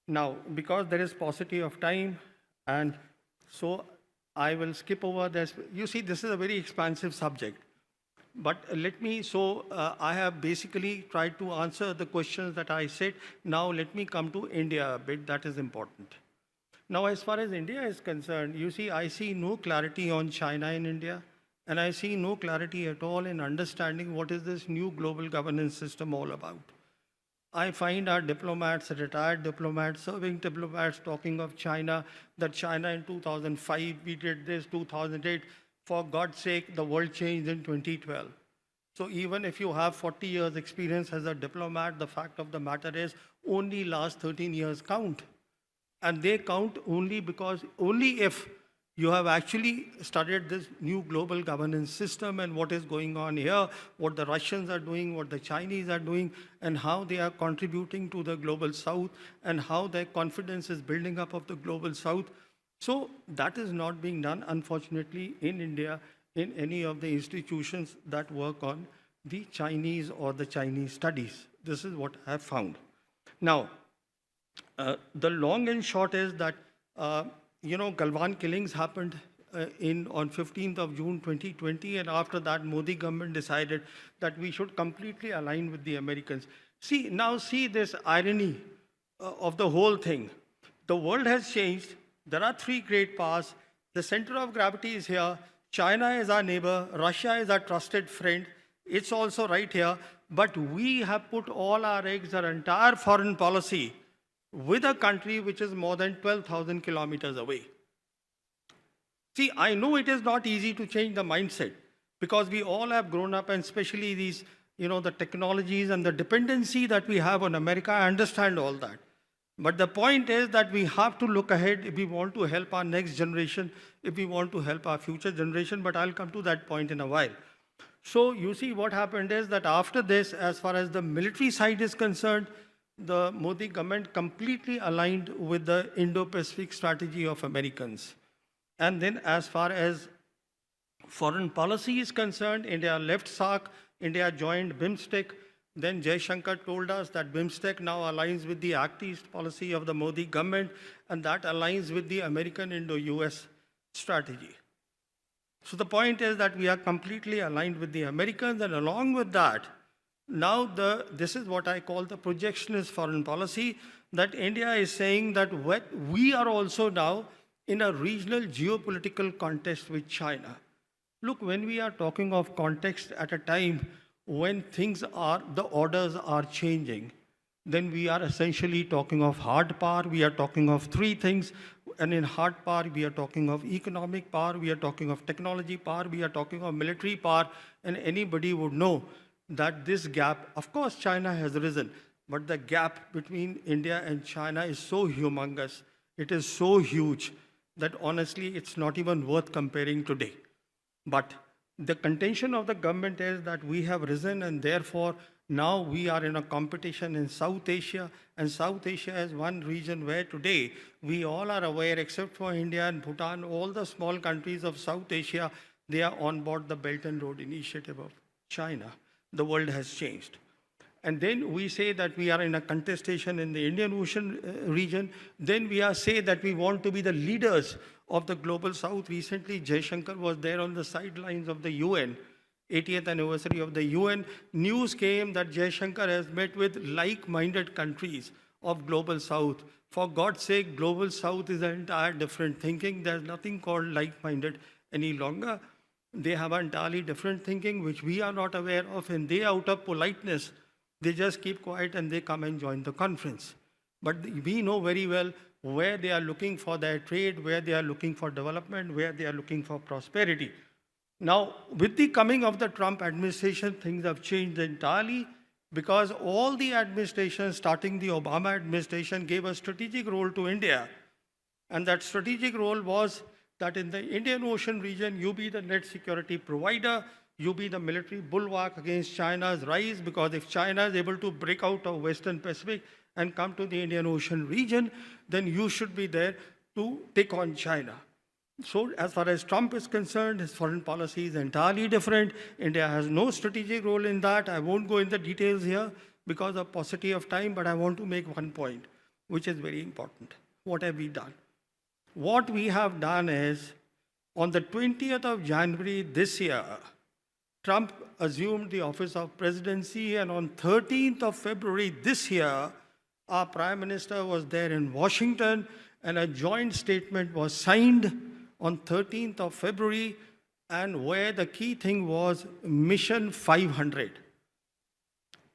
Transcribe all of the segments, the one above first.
Now, because there is paucity of time, and so I will skip over this. You see, this is a very expansive subject. But I have basically tried to answer the questions that I said. Now let me come to India a bit, that is important. Now, as far as India is concerned, you see, I see no clarity on China in India, and I see no clarity at all in understanding what is this new global governance system all about. I find our diplomats, retired diplomats, serving diplomats talking of China, that China in 2005, we did this, 2008. For God's sake, the world changed in 2012. So even if you have 40 years experience as a diplomat, the fact of the matter is only last 13 years count. And they count only if you have actually studied this new global governance system and what is going on here, what the Russians are doing, what the Chinese are doing, and how they are contributing to the global south, and how their confidence is building up of the global south. So that is not being done, unfortunately, in India, in any of the institutions that work on the Chinese or the Chinese studies. This is what I have found. Now, the long and short is that Galwan killings happened on 15th of June 2020, and after that Modi government decided that we should completely align with the Americans. See this irony of the whole thing. The world has changed. There are three great powers. The center of gravity is here. China is our neighbor. Russia is our trusted friend. It's also right here. But we have put all our eggs, our entire foreign policy, with a country which is more than 12,000 kilometers away. See, I know it is not easy to change the mindset, because we all have grown up, and especially these, the technologies and the dependency that we have on America. I understand all that. But the point is that we have to look ahead if we want to help our next generation, if we want to help our future generation. But I'll come to that point in a while. So you see, what happened is that after this, as far as the military side is concerned, the Modi government completely aligned with the Indo-Pacific strategy of Americans. And then as far as foreign policy is concerned, India left SAARC, India joined BIMSTEC. Then Jaishankar told us that BIMSTEC now aligns with the Act East policy of the Modi government, and that aligns with the American Indo-US strategy. So the point is that we are completely aligned with the Americans, and along with that, now this is what I call the projectionist foreign policy, that India is saying that we are also now in a regional geopolitical context with China. Look, when we are talking of context at a time when the orders are changing, then we are essentially talking of hard power. We are talking of three things. And in hard power, we are talking of economic power, we are talking of technology power, we are talking of military power. And anybody would know that this gap, of course, China has risen, but the gap between India and China is so humongous, it is so huge, that honestly, it's not even worth comparing today. But the contention of the government is that we have risen, and therefore now we are in a competition in South Asia, and South Asia is one region where today we all are aware, except for India and Bhutan, all the small countries of South Asia, they are on board the Belt and Road Initiative of China. The world has changed. And then we say that we are in a contestation in the Indian Ocean region. Then we say that we want to be the leaders of the global south. Recently, Jaishankar was there on the sidelines of the UN, 80th anniversary of the UN. News came that Jaishankar has met with like-minded countries of global south. For God's sake, global south is an entire different thinking. There's nothing called like-minded any longer. They have entirely different thinking, which we are not aware of, and they, out of politeness, they just keep quiet and they come and join the conference. But we know very well where they are looking for their trade, where they are looking for development, where they are looking for prosperity. Now, with the coming of the Trump administration, things have changed entirely, because all the administrations, starting the Obama administration, gave a strategic role to India. And that strategic role was that in the Indian Ocean region, you be the net security provider, you be the military bulwark against China's rise, because if China is able to break out of Western Pacific and come to the Indian Ocean region, then you should be there to take on China. So as far as Trump is concerned, his foreign policy is entirely different. India has no strategic role in that. I won't go in the details here because of paucity of time, but I want to make one point. which is very important. What have we done? What we have done is, on the 20th of January this year, Trump assumed the office of presidency, and on 13th of February this year, our Prime Minister was there in Washington, and a joint statement was signed on 13th of February, and where the key thing was Mission 500.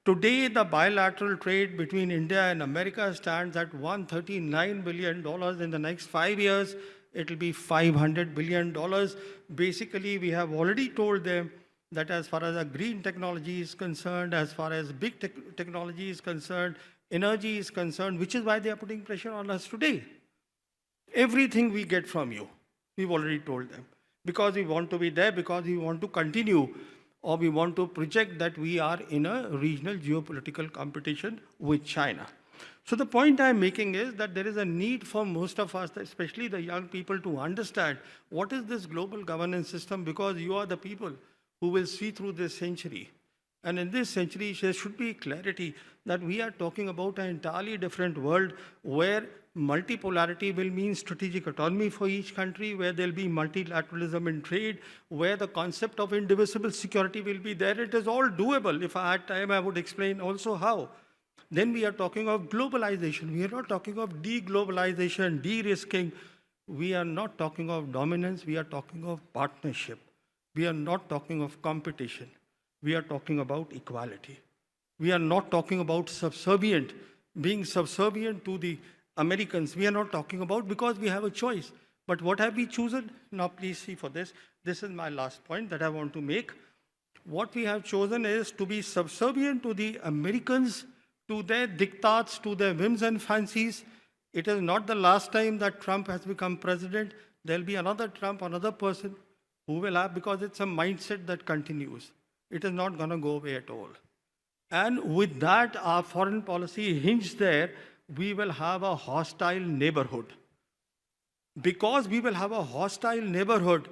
Today, the bilateral trade between India and America stands at $139 billion. In the next 5 years, it will be $500 billion. Basically, we have already told them that as far as a green technology is concerned, as far as big technology is concerned, energy is concerned, which is why they are putting pressure on us today. Everything we get from you, we've already told them. Because we want to be there, because we want to continue, or we want to project that we are in a regional geopolitical competition with China. So the point I'm making is that there is a need for most of us, especially the young people, to understand what is this global governance system, because you are the people who will see through this century. And in this century, there should be clarity that we are talking about an entirely different world where multipolarity will mean strategic autonomy for each country, where there'll be multilateralism in trade, where the concept of indivisible security will be there. It is all doable. If I had time, I would explain also how. Then we are talking of globalization. We are not talking of deglobalization, de-risking. We are not talking of dominance. We are talking of partnership. We are not talking of competition. We are talking about equality. We are not talking about being subservient to the Americans. We are not talking about, because we have a choice. But what have we chosen? Now please see for this. This is my last point that I want to make. What we have chosen is to be subservient to the Americans, to their diktats, to their whims and fancies. It is not the last time that Trump has become president. There'll be another Trump, another person who will have, because it's a mindset that continues. It is not going to go away at all. And with that, our foreign policy hinged there, we will have a hostile neighborhood. Because we will have a hostile neighborhood,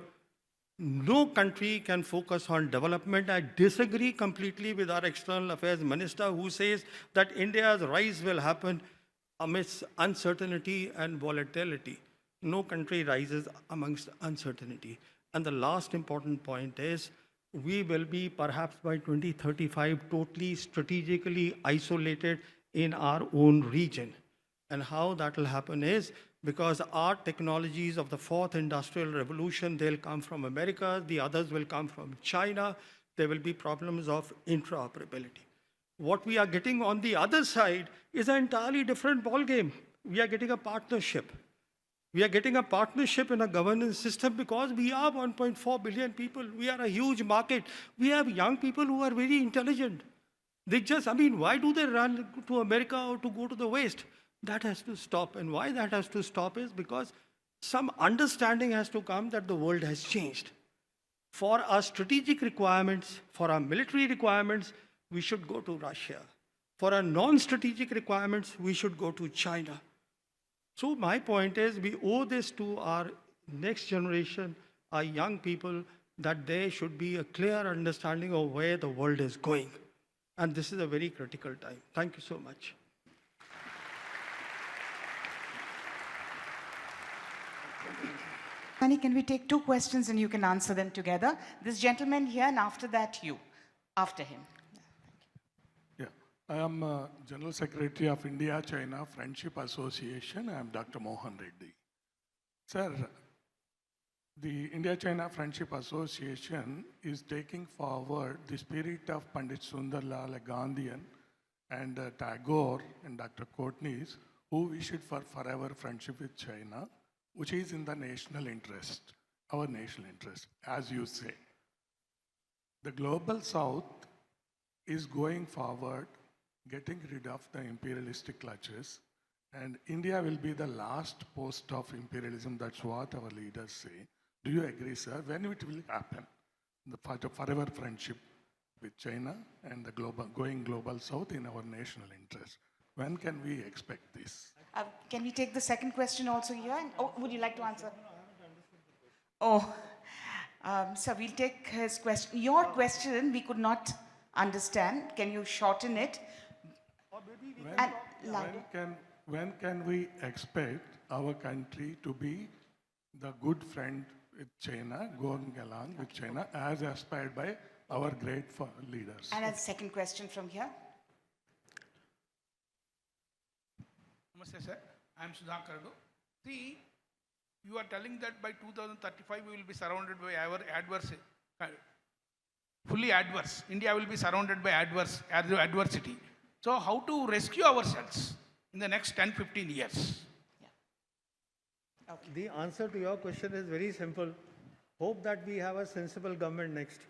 no country can focus on development. I disagree completely with our external affairs minister, who says that India's rise will happen amidst uncertainty and volatility. No country rises amongst uncertainty. And the last important point is, we will be perhaps by 2035 totally strategically isolated in our own region. And how that will happen is because our technologies of the fourth industrial revolution, they'll come from America, the others will come from China. There will be problems of interoperability. What we are getting on the other side is an entirely different ballgame. We are getting a partnership. We are getting a partnership in a governance system because we are 1.4 billion people. We are a huge market. We have young people who are very intelligent. Why do they run to America or to go to the West? That has to stop. And why that has to stop is because some understanding has to come that the world has changed. For our strategic requirements, for our military requirements, we should go to Russia. For our non-strategic requirements, we should go to China. So my point is, we owe this to our next generation, our young people, that there should be a clear understanding of where the world is going. And this is a very critical time. Thank you so much. Sawhney, can we take 2 questions and you can answer them together? This gentleman here, and after that you, after him. I am General Secretary of India-China Friendship Association. I am Dr. Mohan Reddy. Sir, the India-China Friendship Association is taking forward the spirit of Pandit Sundarlal, a Gandhian, and Tagore and Dr. Courtney's, who wished for forever friendship with China, which is in the national interest, our national interest, as you say. The global south is going forward, getting rid of the imperialistic clutches, and India will be the last post of imperialism. That's what our leaders say. Do you agree, sir? When it will happen? The forever friendship with China and the going global south in our national interest. When can we expect this? Can we take the second question also here? Would you like to answer? So we'll take his question. Your question we could not understand. Can you shorten it? when can we expect our country to be the good friend with China, going along with China, as aspired by our great leaders? And a second question from here. Namaste, sir. I am Sudhakar. See, you are telling that by 2035 we will be surrounded by our fully adverse. India will be surrounded by adversity. So how to rescue ourselves in the next 10-15 years? The answer to your question is very simple. Hope that we have a sensible government next.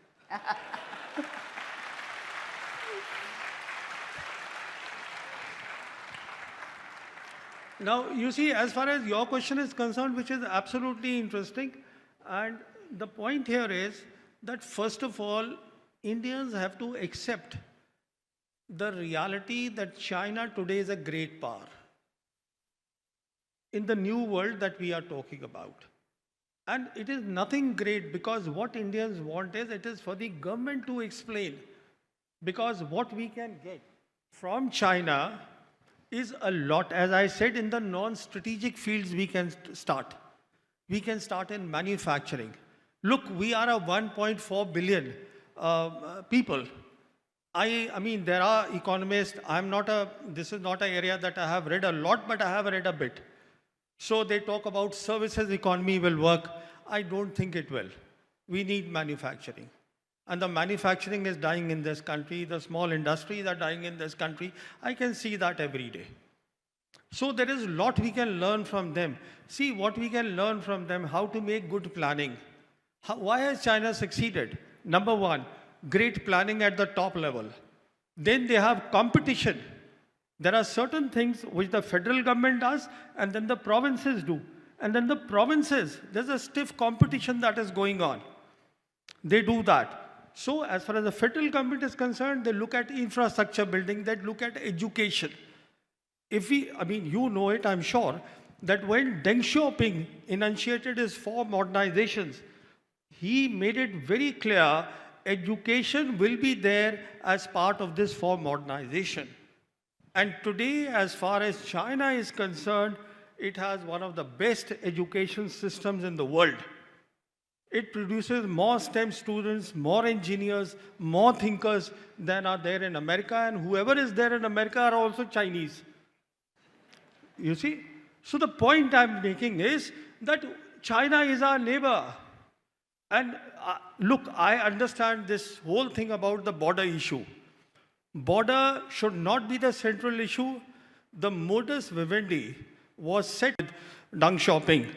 Now, you see, as far as your question is concerned, which is absolutely interesting, and the point here is that first of all, Indians have to accept the reality that China today is a great power in the new world that we are talking about. And it is nothing great, because what Indians want is, it is for the government to explain, because what we can get from China is a lot. As I said, in the non-strategic fields we can start. We can start in manufacturing. Look, we are a 1.4 billion people. I mean, there are economists. This is not an area that I have read a lot, but I have read a bit. So they talk about services economy will work. I don't think it will. We need manufacturing. And the manufacturing is dying in this country. The small industries are dying in this country. I can see that every day. So there is a lot we can learn from them. See what we can learn from them, how to make good planning. Why has China succeeded? Number one, great planning at the top level. Then they have competition. There are certain things which the federal government does, and then the provinces do. And then the provinces, there's a stiff competition that is going on. They do that. So as far as the federal government is concerned, they look at infrastructure building, they look at education. You know it, I'm sure, that when Deng Xiaoping enunciated his 4 modernizations, he made it very clear, education will be there as part of this 4 modernization. And today, as far as China is concerned, it has one of the best education systems in the world. It produces more STEM students, more engineers, more thinkers than are there in America, and whoever is there in America are also Chinese. You see? So the point I'm making is that China is our neighbor. And look, I understand this whole thing about the border issue. Border should not be the central issue. The modus vivendi was set with Deng Xiaoping.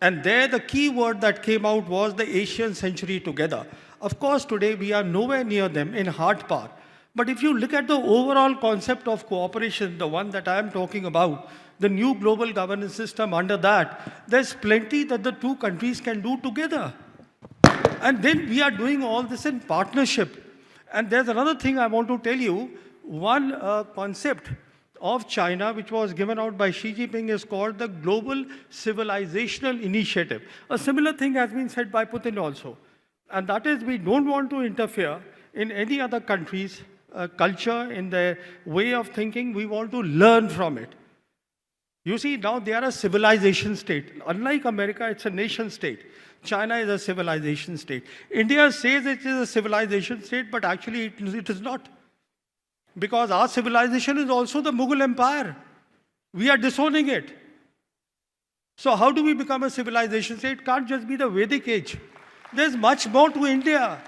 And there the key word that came out was the Asian century together. Of course, today we are nowhere near them in hard power. But if you look at the overall concept of cooperation, the one that I am talking about, the new global governance system under that, there's plenty that the two countries can do together. And then we are doing all this in partnership. And there's another thing I want to tell you. One concept of China, which was given out by Xi Jinping, is called the Global Civilizational Initiative. A similar thing has been said by Putin also. And that is, we don't want to interfere in any other country's culture, in their way of thinking. We want to learn from it. You see, now they are a civilization state. Unlike America, it's a nation state. China is a civilization state. India says it is a civilization state, but actually it is not. Because our civilization is also the Mughal Empire. We are disowning it. So how do we become a civilization state? It can't just be the Vedic age. There's much more to India.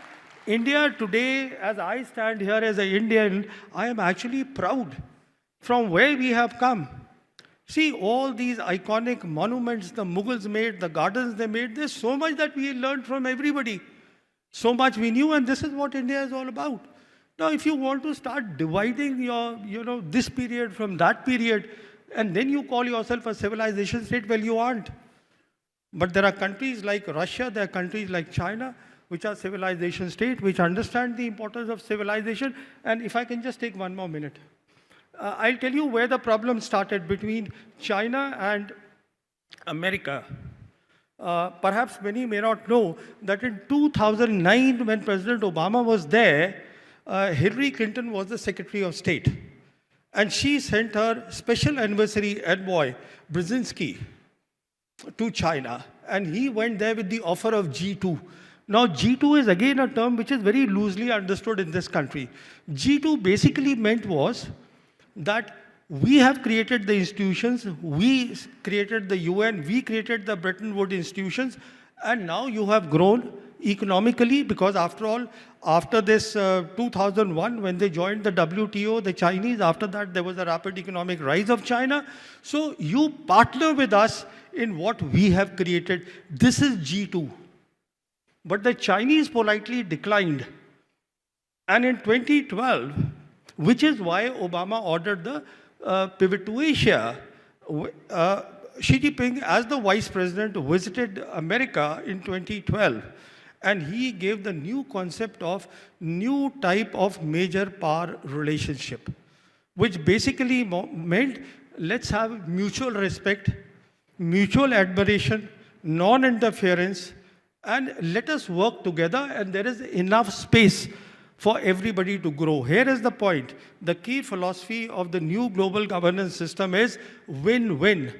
India today, as I stand here as an Indian, I am actually proud from where we have come. See, all these iconic monuments the Mughals made, the gardens they made, there's so much that we learned from everybody. So much we knew, and this is what India is all about. Now, if you want to start dividing your, this period from that period, and then you call yourself a civilization state, well, you aren't. But there are countries like Russia, there are countries like China, which are civilization state, which understand the importance of civilization. And if I can just take one more minute. I'll tell you where the problem started between China and America. Perhaps many may not know that in 2009, when President Obama was there, Hillary Clinton was the Secretary of State. And she sent her special anniversary envoy, Brzezinski, to China. And he went there with the offer of G2. Now, G2 is again a term which is very loosely understood in this country. G2 basically meant was that we have created the institutions, we created the UN, we created the Bretton Woods institutions, and now you have grown economically, because after all, after this 2001, when they joined the WTO, the Chinese, after that there was a rapid economic rise of China. So you partner with us in what we have created. This is G2. But the Chinese politely declined. And in 2012, which is why Obama ordered the pivot to Asia, Xi Jinping, as the vice president, visited America in 2012. And he gave the new concept of new type of major power relationship, which basically meant let's have mutual respect, mutual admiration, non-interference, and let us work together, and there is enough space for everybody to grow. Here is the point. The key philosophy of the new global governance system is win-win.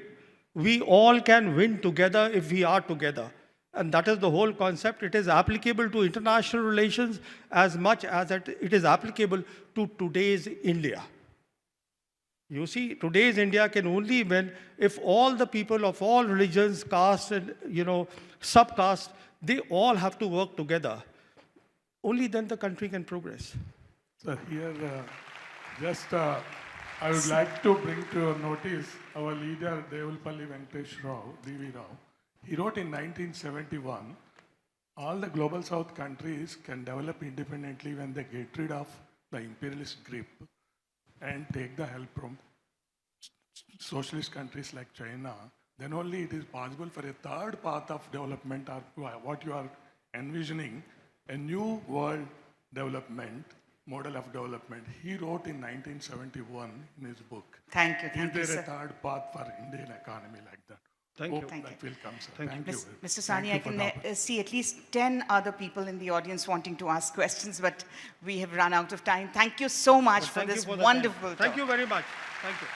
We all can win together if we are together. And that is the whole concept. It is applicable to international relations as much as it is applicable to today's India. You see, today's India can only win if all the people of all religions, caste, and subcaste, they all have to work together. Only then the country can progress. So here, I would like to bring to your notice our leader, Devulpalli Venkatesh Rao, D.V. Rao. He wrote in 1971, all the global south countries can develop independently when they get rid of the imperialist grip and take the help from socialist countries like China. Then only it is possible for a third path of development, or what you are envisioning, a new world development, model of development. He wrote in 1971 in his book. Thank you, Is there sir. a third path for Indian economy like that? Thank Hope you. Thank that you. will come, sir. Thank Thank you. Mr. Thank Sawhney, you I for the can opportunity. see at least 10 other people in the audience wanting to ask questions, but we have run out of time. Thank you so much for Thank you this for the time. wonderful Thank talk. you very much. Thank you.